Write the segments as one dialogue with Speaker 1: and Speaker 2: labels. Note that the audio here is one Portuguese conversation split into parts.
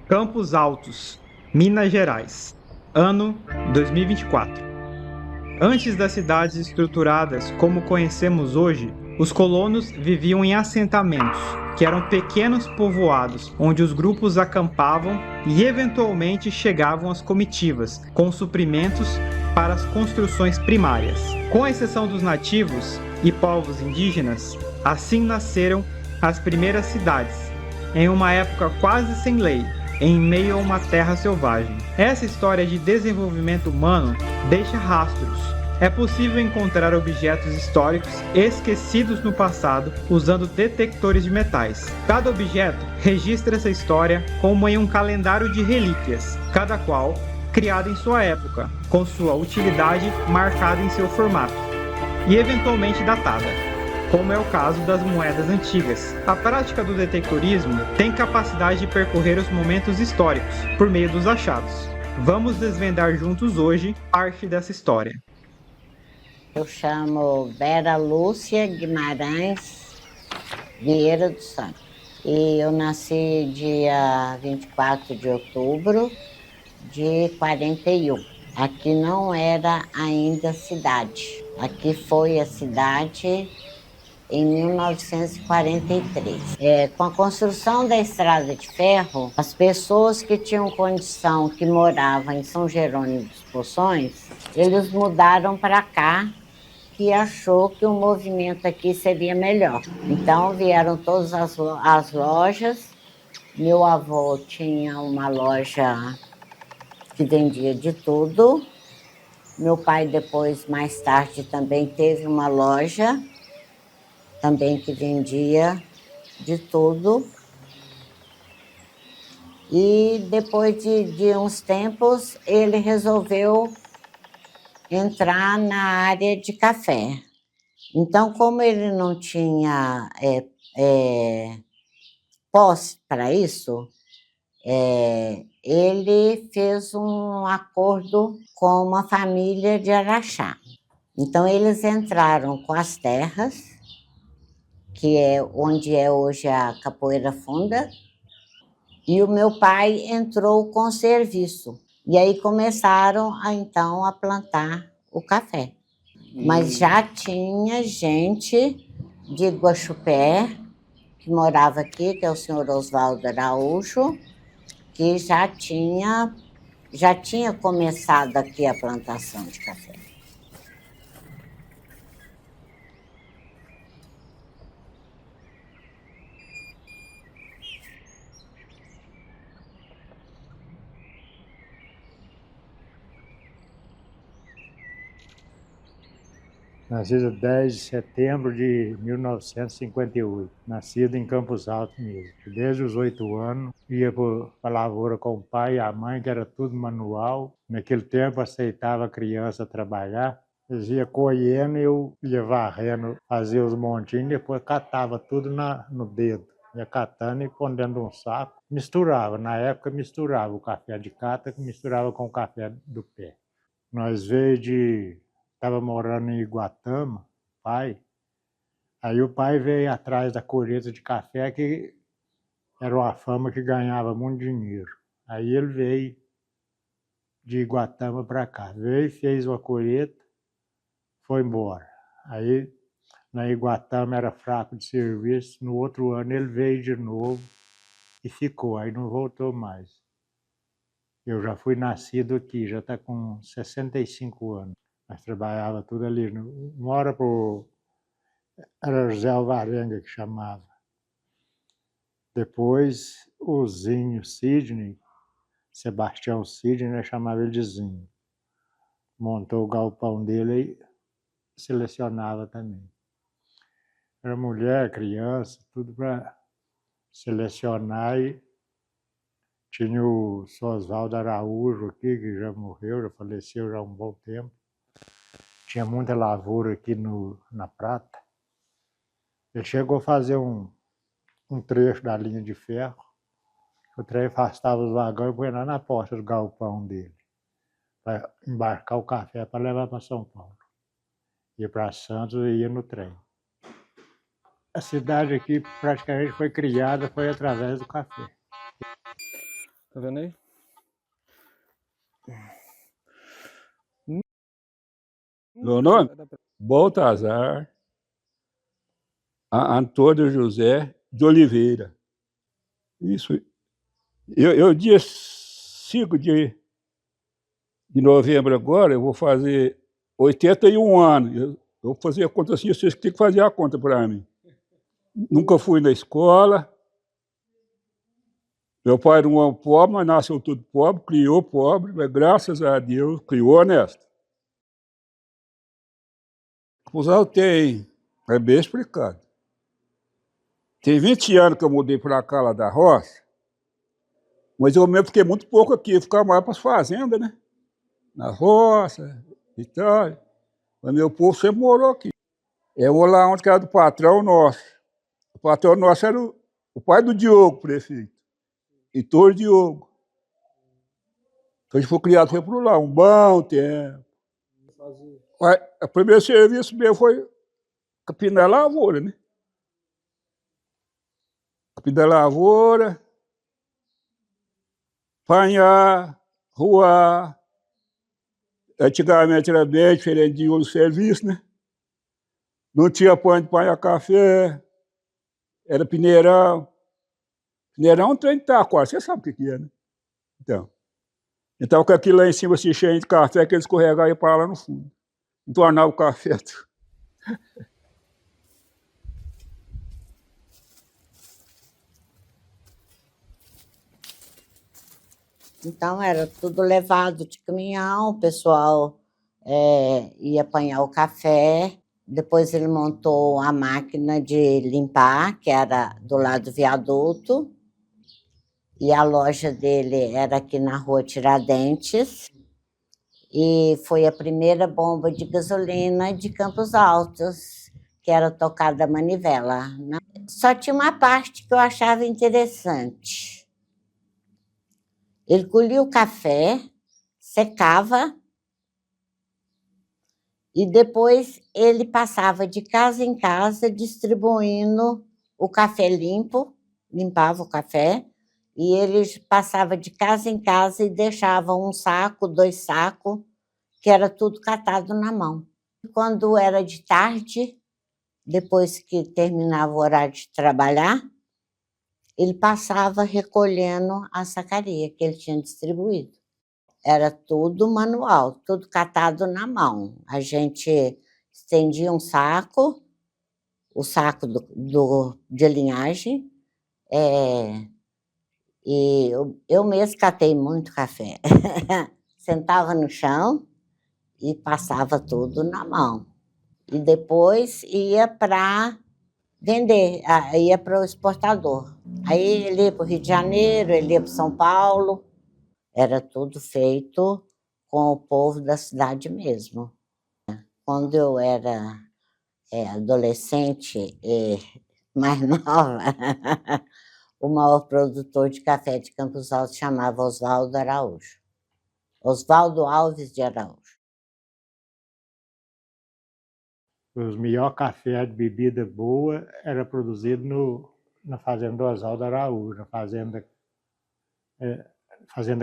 Speaker 1: Campos Altos, Minas Gerais, ano 2024. Antes das cidades estruturadas como conhecemos hoje, os colonos viviam em assentamentos, que eram pequenos povoados onde os grupos acampavam e eventualmente chegavam as comitivas, com suprimentos para as construções primárias. Com exceção dos nativos e povos indígenas, assim nasceram as primeiras cidades, em uma época quase sem lei, em meio a uma terra selvagem. Essa história de desenvolvimento humano deixa rastros. É possível encontrar objetos históricos esquecidos no passado usando detectores de metais. Cada objeto registra essa história como em um calendário de relíquias, cada qual criado em sua época, com sua utilidade marcada em seu formato e eventualmente datada, como é o caso das moedas antigas. A prática do detectorismo tem capacidade de percorrer os momentos históricos por meio dos achados. Vamos desvendar juntos hoje parte dessa história.
Speaker 2: Eu chamo Vera Lúcia Guimarães Vieira dos Santos. E eu nasci dia 24 de outubro de 41. Aqui não era ainda cidade. Aqui foi a cidade em 1943. Com a construção da estrada de ferro, as pessoas que tinham condição, que moravam em São Jerônimo dos Poções, eles mudaram para cá, que achou que o movimento aqui seria melhor. Então vieram todas as lojas. Meu avô tinha uma loja que vendia de tudo. Meu pai depois, mais tarde, também teve uma loja também que vendia de tudo. E depois de uns tempos, ele resolveu entrar na área de café. Então, como ele não tinha posse para isso, ele fez um acordo com uma família de Araxá. Então, eles entraram com as terras, que é onde é hoje a Capoeira Funda, e o meu pai entrou com serviço. E aí começaram, então, a plantar o café. Mas já tinha gente de Guaxupé, que morava aqui, que é o senhor Oswaldo Araújo, que já tinha começado aqui a plantação de café.
Speaker 3: Nasci dia 10 de setembro de 1958, nascido em Campos Altos mesmo. Desde os 8 anos, ia para a lavoura com o pai e a mãe, que era tudo manual. Naquele tempo aceitava a criança trabalhar. Eles iam colhendo e eu ia varrendo, fazia os montinhos, depois catava tudo no dedo. Ia catando e pondo dentro de um saco. Misturava, na época misturava o café de cata, misturava com o café do pé. Nós estava morando em Iguatama, pai. Aí o pai veio atrás da colheita de café, que era uma fama que ganhava muito dinheiro. Aí ele veio de Iguatama para cá. Veio, fez uma colheita, foi embora. Aí na Iguatama era fraco de serviço. No outro ano ele veio de novo e ficou. Aí não voltou mais. Eu já fui nascido aqui, já está com 65 anos. Nós trabalhava tudo ali. Uma hora era José Alvarenga que chamava. Depois o Zinho Sidney, Sebastião Sidney, nós chamava ele de Zinho. Montou o galpão dele e selecionava também. Era mulher, criança, tudo para selecionar. E tinha o Oswaldo Araújo aqui, que já morreu, já faleceu já há um bom tempo. Tinha muita lavoura aqui na Prata. Ele chegou a fazer um trecho da linha de ferro. O trem afastava os vagões e põe lá na porta do galpão dele, para embarcar o café para levar para São Paulo. Ia para Santos e ia no trem. A cidade aqui praticamente foi criada, foi através do café.
Speaker 4: Tá vendo aí?
Speaker 5: Meu nome? Baltazar Antônio José de Oliveira. Isso. Eu dia 5 de novembro agora, eu vou fazer 81 anos. Eu vou fazer a conta assim, vocês têm que fazer a conta para mim. Nunca fui na escola. Meu pai era um homem pobre, mas nasceu tudo pobre, criou pobre, mas graças a Deus criou honesto. O tem, é bem explicado. Tem 20 anos que eu mudei para cá, lá da roça, mas eu mesmo fiquei muito pouco aqui, eu ficava mais para as fazendas, né? Na roça e tal. Mas meu povo sempre morou aqui. Eu vou lá onde que era do patrão nosso. O patrão nosso era o pai do Diogo, prefeito. Heitor Diogo. Então a gente foi criado, foi por lá, um bom tempo. O primeiro serviço meu foi capinar a lavoura, né? Capinar a lavoura, apanhar, ruar. Antigamente era bem diferente de outro serviço, né? Não tinha pão de apanhar café, era peneirão. Peneirão é um trem de taquara, você sabe o que é, né? Então com aquilo lá em cima se cheio de café, que eles escorregavam e para lá no fundo. Entornava o café.
Speaker 2: Então era tudo levado de caminhão, o pessoal ia apanhar o café, depois ele montou a máquina de limpar, que era do lado do viaduto, e a loja dele era aqui na rua Tiradentes, e foi a primeira bomba de gasolina de Campos Altos, que era tocada a manivela, né? Só tinha uma parte que eu achava interessante. Ele colhia o café, secava, e depois ele passava de casa em casa distribuindo o café limpo, limpava o café, e ele passava de casa em casa e deixava um saco, 2 sacos, que era tudo catado na mão. Quando era de tarde, depois que terminava o horário de trabalhar, ele passava recolhendo a sacaria que ele tinha distribuído. Era tudo manual, tudo catado na mão. A gente estendia um saco, o saco de linhagem, e eu mesmo catei muito café. Sentava no chão e passava tudo na mão. E depois ia para vender, ia para o exportador. Aí ele ia para o Rio de Janeiro, ele ia para São Paulo. Era tudo feito com o povo da cidade mesmo. Quando eu era adolescente e mais nova, o maior produtor de café de Campos Altos chamava Oswaldo Araújo. Oswaldo Alves de Araújo.
Speaker 3: Os melhores cafés de bebida boa era produzido na fazenda do Oswaldo Araújo, na fazenda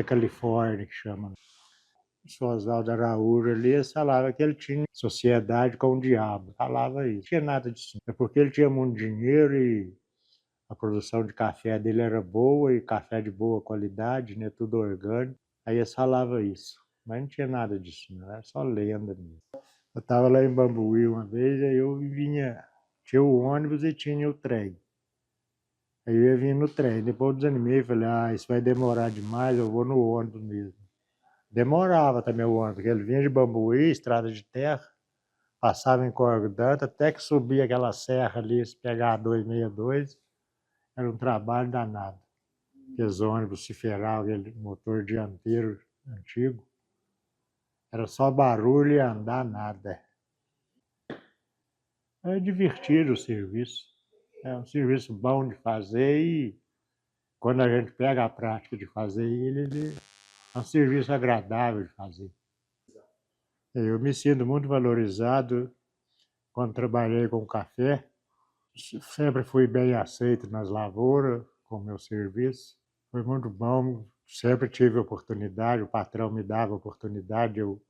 Speaker 3: Califórnia, que chama. O Oswaldo Araújo ali falava que ele tinha sociedade com o diabo, falava isso. Não tinha nada disso. É porque ele tinha muito dinheiro e a produção de café dele era boa e café de boa qualidade, né, tudo orgânico. Aí eles falavam isso, mas não tinha nada disso, não, era só lenda mesmo. Eu estava lá em Bambuí uma vez, aí eu tinha o ônibus e tinha o trem. Aí eu ia vir no trem, depois eu desanimei, falei, isso vai demorar demais, eu vou no ônibus mesmo. Demorava também o ônibus, porque ele vinha de Bambuí, estrada de terra, passava em Corgo d'Anta, até que subia aquela serra ali, se pegar a 262, era um trabalho danado. Aqueles ônibus ciferavam, aquele motor dianteiro antigo. Era só barulho e andar nada. É divertido o serviço. É um serviço bom de fazer e quando a gente pega a prática de fazer ele é um serviço agradável de fazer. Eu me sinto muito valorizado quando trabalhei com café. Sempre fui bem aceito nas lavouras com o meu serviço. Foi muito bom sempre tive oportunidade, o patrão me dava oportunidade de eu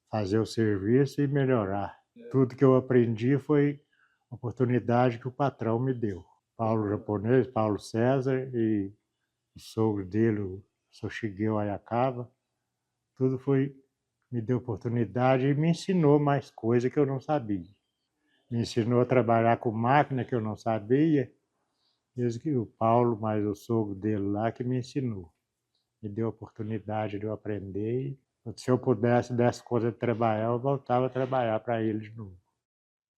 Speaker 3: fazer o serviço e melhorar. Tudo que eu aprendi foi a oportunidade que o patrão me deu. Paulo japonês, Paulo César e o sogro dele, o Sr. Shigeo Ayakawa, tudo me deu oportunidade e me ensinou mais coisas que eu não sabia. Me ensinou a trabalhar com máquina que eu não sabia, desde que o Paulo, mais o sogro dele lá, que me ensinou. Me deu a oportunidade de eu aprender e se eu desse coisa de trabalhar, eu voltava a trabalhar para ele de novo.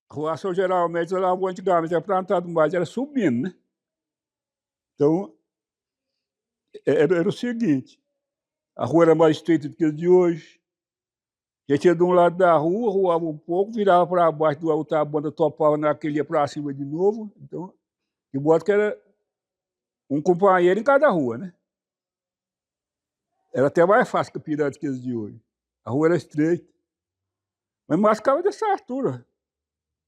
Speaker 5: A roça, geralmente, lá antigamente era plantado mais, era subindo, né? Então, era o seguinte, a rua era mais estreita do que a de hoje. A gente ia de um lado da rua, ruava um pouco, virava para baixo, do outra banda topava naquele, ia para cima de novo. Então, de modo que era um companheiro em cada rua, né? Era até mais fácil que a pirata que as de hoje. A rua era estreita. Mas mascava dessa altura.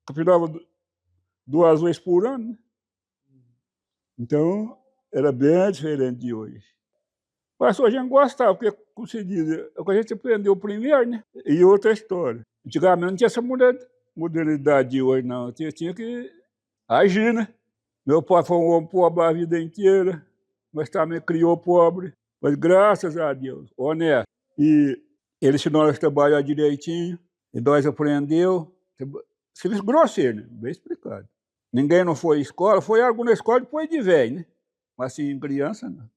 Speaker 5: Capinava 2 vezes por ano, né? Então, era bem diferente de hoje. Mas hoje a gente gostava, porque, como se diz, é o que a gente aprendeu primeiro, né? E outra história. Antigamente não tinha essa modernidade de hoje, não. Tinha que agir, né? Meu pai foi um homem pobre a vida inteira, mas também criou pobre. Mas graças a Deus, honesto. E ele ensinou nós a trabalhar direitinho, e nós aprendeu. Serviço grosseiro, né? Bem explicado. Ninguém não foi à escola, foi alguma escola depois de velho, né? Mas assim, criança, não.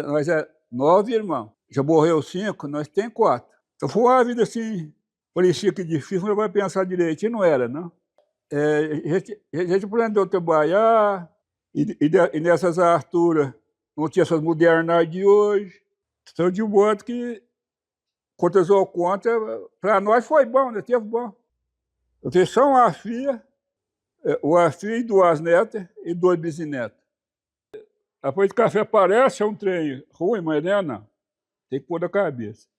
Speaker 5: Nós é 9 irmãos. Já morreu 5, nós tem 4. Então foi uma vida assim, parecia que difícil, mas vai pensar direitinho, não era, não. A gente aprendeu a trabalhar, e nessas alturas não tinha essas modernidades de hoje. Então, de modo que, quantas ou contas, para nós foi bom, né? Teve bom. Eu tenho só uma filha e 2 netas e 2 bisnetos. Depois de café parece um trem ruim, mas não é não. Tem que pôr na cabeça.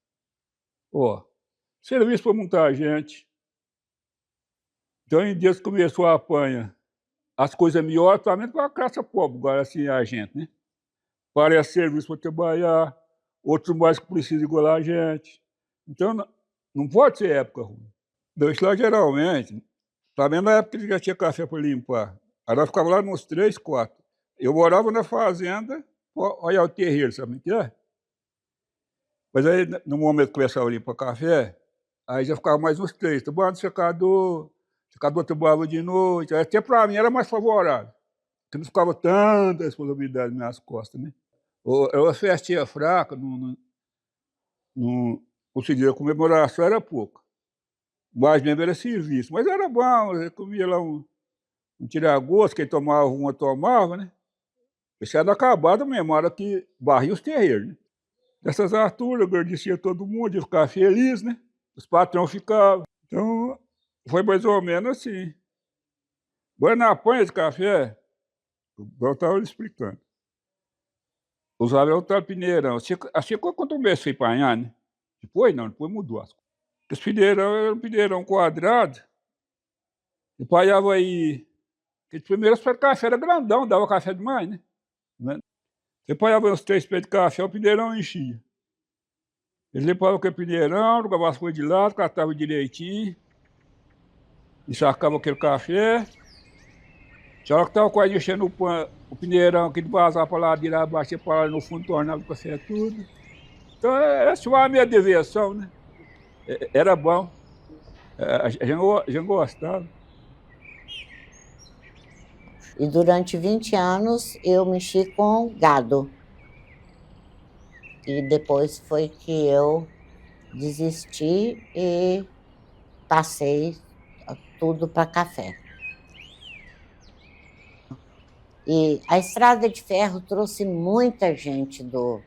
Speaker 5: Ó, serviço para muita gente. Então, em dias que começou a apanha, as coisas melhores, somente para a classe pobre, agora assim a gente, né? Parece serviço para trabalhar, outros mais que precisam igual a gente. Então, não pode ser época ruim. Então, isso lá, geralmente, também na época que já tinha café para limpar. Aí nós ficávamos lá nos 3, 4. Eu morava na fazenda, olha o terreiro, sabe o que é? Mas aí, no momento que começava a limpar café, aí já ficava mais uns 3. Tomando secador trabalhava de noite. Até para mim era mais favorável, porque não ficava tanta responsabilidade nas minhas costas, né? Era uma festinha fraca, não conseguia, a comemoração era pouca. Mas mesmo era serviço. Mas era bom, eu comia lá um tira-gosto, quem tomava uma tomava, né? Isso era acabado mesmo, a hora que barria os terreiros, né? Nessas alturas, agradecia todo mundo, ia ficar feliz, né? Os patrões ficavam. Então, foi mais ou menos assim. Agora, na apanha de café, eu estava explicando. Usava o tal peneirão. Assim, quando eu comecei a apanhar, né? Depois mudou as coisas. Esse peneirão era um peneirão quadrado. E apanhava aí. Porque primeiro os pés de café era grandão, dava café demais, né? Você apanhava uns 3 pés de café, o peneirão enchia. Ele limpava aquele peneirão, jogava as coisas de lado, catava direitinho, encharcava aquele café. Tinha hora que estava quase enchendo o peneirão, que ele vazava para lá, de lá, baixia para lá no fundo, tornava o café tudo. Então, essa foi a minha diversão, né? Era bom. A gente gostava.
Speaker 2: E durante 20 anos eu mexi com gado. E depois foi que eu desisti e passei tudo para café. E a estrada de ferro trouxe muita gente do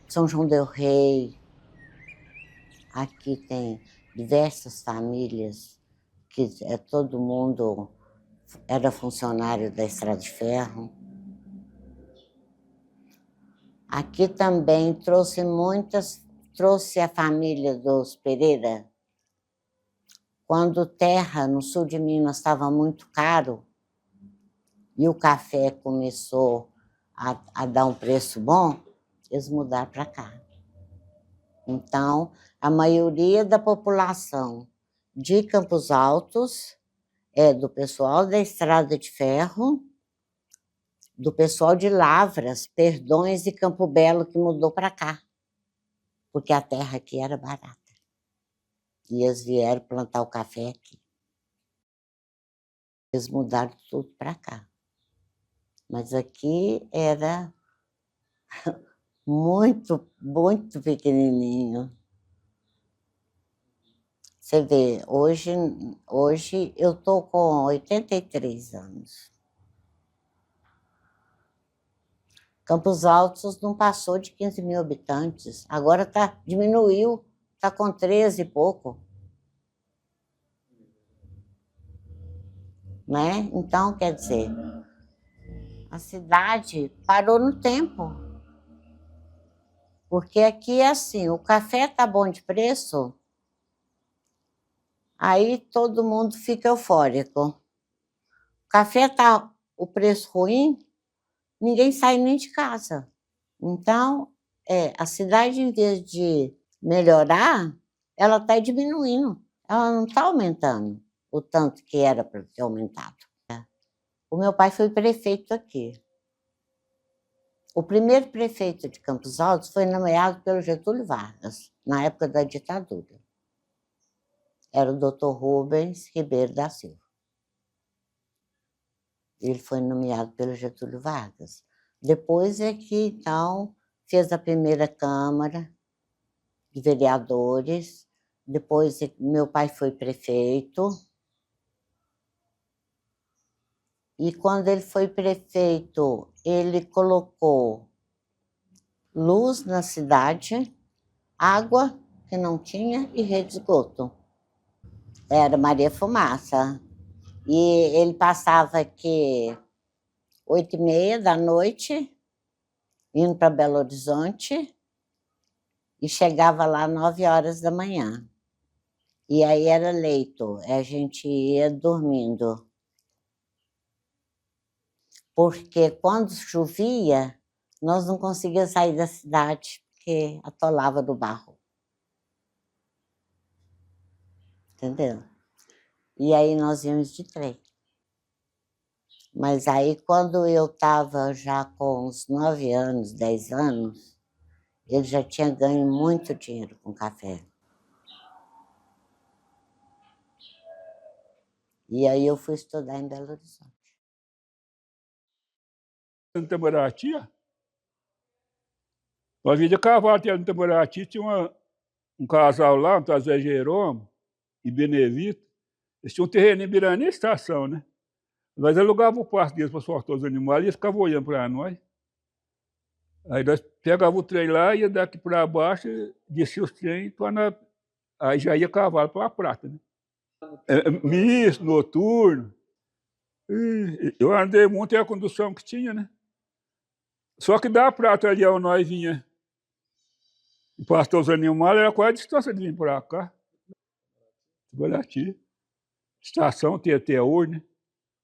Speaker 2: São João del Rei. Aqui tem diversas famílias que todo mundo era funcionário da estrada de ferro. Aqui também trouxe a família dos Pereira. Quando terra no sul de Minas estava muito caro e o café começou a dar um preço bom, eles mudaram para cá. Então, a maioria da população de Campos Altos é do pessoal da Estrada de Ferro, do pessoal de Lavras, Perdões e Campo Belo, que mudou para cá, porque a terra aqui era barata. E eles vieram plantar o café aqui. Eles mudaram tudo para cá. Mas aqui era muito, muito pequenininho. Você vê, hoje eu estou com 83 anos. Campos Altos não passou de 15 mil habitantes. Agora diminuiu, está com 13 e pouco. Né? Então, quer dizer, a cidade parou no tempo. Porque aqui é assim, o café está bom de preço, aí todo mundo fica eufórico. O café está o preço ruim, ninguém sai nem de casa. Então, a cidade, em vez de melhorar, ela está diminuindo. Ela não está aumentando o tanto que era para ter aumentado. O meu pai foi prefeito aqui. O primeiro prefeito de Campos Altos foi nomeado pelo Getúlio Vargas, na época da ditadura. Era o Dr. Rubens Ribeiro da Silva. Ele foi nomeado pelo Getúlio Vargas. Depois é que, então, fez a primeira Câmara de Vereadores. Depois, meu pai foi prefeito. E quando ele foi prefeito, ele colocou luz na cidade, água, que não tinha, e rede de esgoto. Era Maria Fumaça. E ele passava aqui 8h30 da noite, indo para Belo Horizonte, e chegava lá 9 horas da manhã. E aí era leito, a gente ia dormindo. Porque quando chovia, nós não conseguíamos sair da cidade, porque atolava do barro. Entendeu? E aí nós íamos de trem. Mas aí, quando eu estava já com uns 9 anos, 10 anos, ele já tinha ganho muito dinheiro com café. E aí eu fui estudar em Belo Horizonte.
Speaker 5: Em Itamaraty, nós víamos de cavalo até em Itamaraty, tinha um casal lá, um tal Zé Jerônimo e Benevito. Eles tinham um terreno em Birani, estação, né? Nós alugávamos o pasto deles para soltar os animais e eles ficavam olhando para nós. Aí nós pegávamos o trem lá, ia daqui para baixo, descia os trens, aí já ia cavalo para a prata, né? Misto, noturno. Eu andei muito, é a condução que tinha, né? Só que da prata ali onde nós vinha e pastor os animais, era quase a distância de vir para cá. Itamaraty. Estação tem até hoje, né?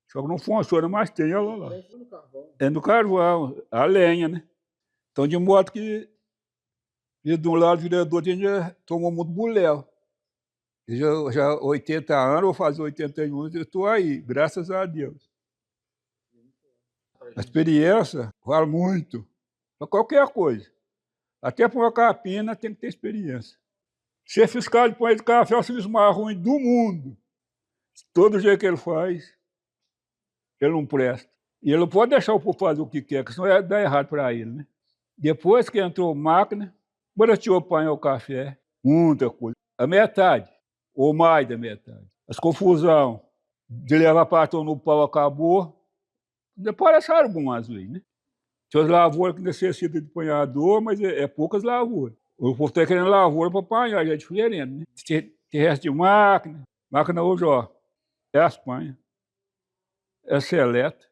Speaker 5: Só que não funciona, mas tem ela lá. É no carvão, a lenha, né? Então, de modo que de um lado, o vereador já tomou muito buléu. Já 80 anos, vou fazer 81, eu estou aí, graças a Deus. A experiência vale muito, para qualquer coisa. Até para uma capina tem que ter experiência. Ser fiscal de pão de café é o serviço mais ruim do mundo. Todo jeito que ele faz, ele não presta. E ele não pode deixar o povo fazer o que quer, porque senão ia dar errado para ele, né? Depois que entrou máquina, barateou o pão e o café, muita coisa. A metade, ou mais da metade. As confusão de levar patrão no pau acabou. Depois acharam algumas vezes, né? Tem as lavouras que necessitam de apanhador, mas é poucas lavouras. O povo está querendo lavoura para apanhar, já é diferente, né? Tem resto de máquina. Máquina hoje, ó, é as panhas, é seleta,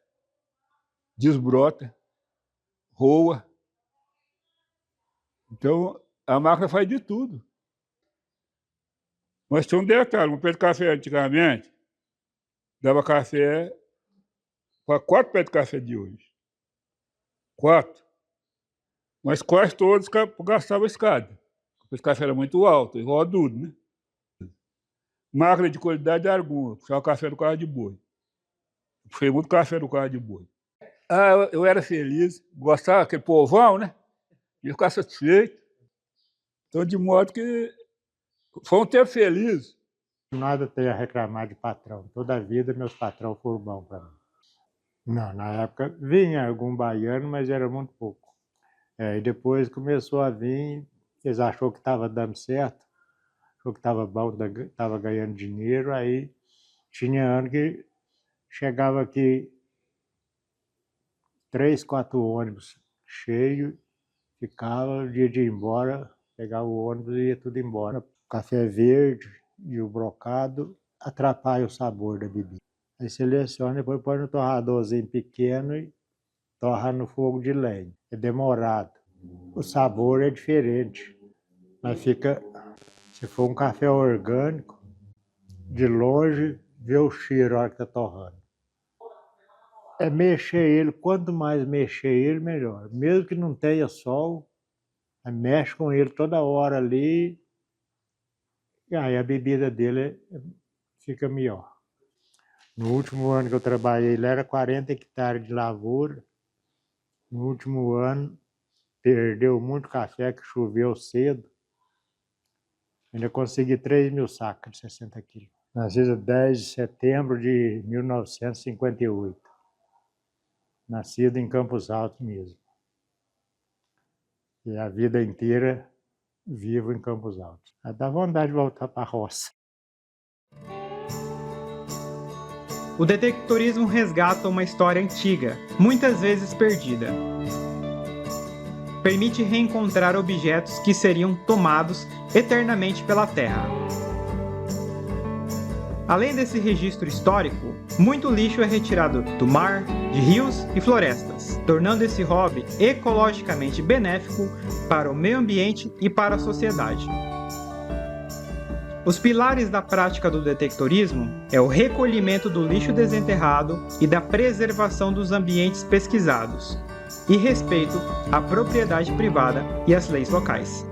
Speaker 5: desbrota, roa. Então, a máquina faz de tudo. Mas tem um detalhe, um pé de café antigamente dava café para 4 pés de café de hoje. 4. Mas quase todos gastavam escada. Porque o café era muito alto, igual a Dudo, né? Máquina de qualidade alguma, puxava café do carro de boi. Puxei muito café do carro de boi. Eu era feliz, gostava daquele povão, né? Ia ficar satisfeito. Então, de modo que foi um tempo feliz.
Speaker 3: Nada tenho a reclamar de patrão. Toda a vida meus patrões foram bons para mim. Não, na época vinha algum baiano, mas era muito pouco. E depois começou a vir, eles achou que estava dando certo, achou que estava bom, estava ganhando dinheiro, aí tinha ano que chegava aqui 3, 4 ônibus cheios, ficava, o dia de ir embora, pegava o ônibus e ia tudo embora. O café verde e o brocado atrapalham o sabor da bebida. Aí seleciona, depois põe no torradorzinho pequeno e torra no fogo de lenha. É demorado. O sabor é diferente, mas fica, se for um café orgânico, de longe vê o cheiro a hora que está torrando. É mexer ele, quanto mais mexer ele, melhor. Mesmo que não tenha sol, mexe com ele toda hora ali, e aí a bebida dele fica melhor. No último ano que eu trabalhei, ele era 40 hectares de lavoura. No último ano, perdeu muito café, que choveu cedo. Ainda consegui 3.000 sacas de 60 quilos. Nasci 10 de setembro de 1958. Nascido em Campos Altos mesmo. E a vida inteira vivo em Campos Altos. Dá vontade de voltar para a roça.
Speaker 1: O detectorismo resgata uma história antiga, muitas vezes perdida. Permite reencontrar objetos que seriam tomados eternamente pela terra. Além desse registro histórico, muito lixo é retirado do mar, de rios e florestas, tornando esse hobby ecologicamente benéfico para o meio ambiente e para a sociedade. Os pilares da prática do detectorismo é o recolhimento do lixo desenterrado e da preservação dos ambientes pesquisados, e respeito à propriedade privada e às leis locais.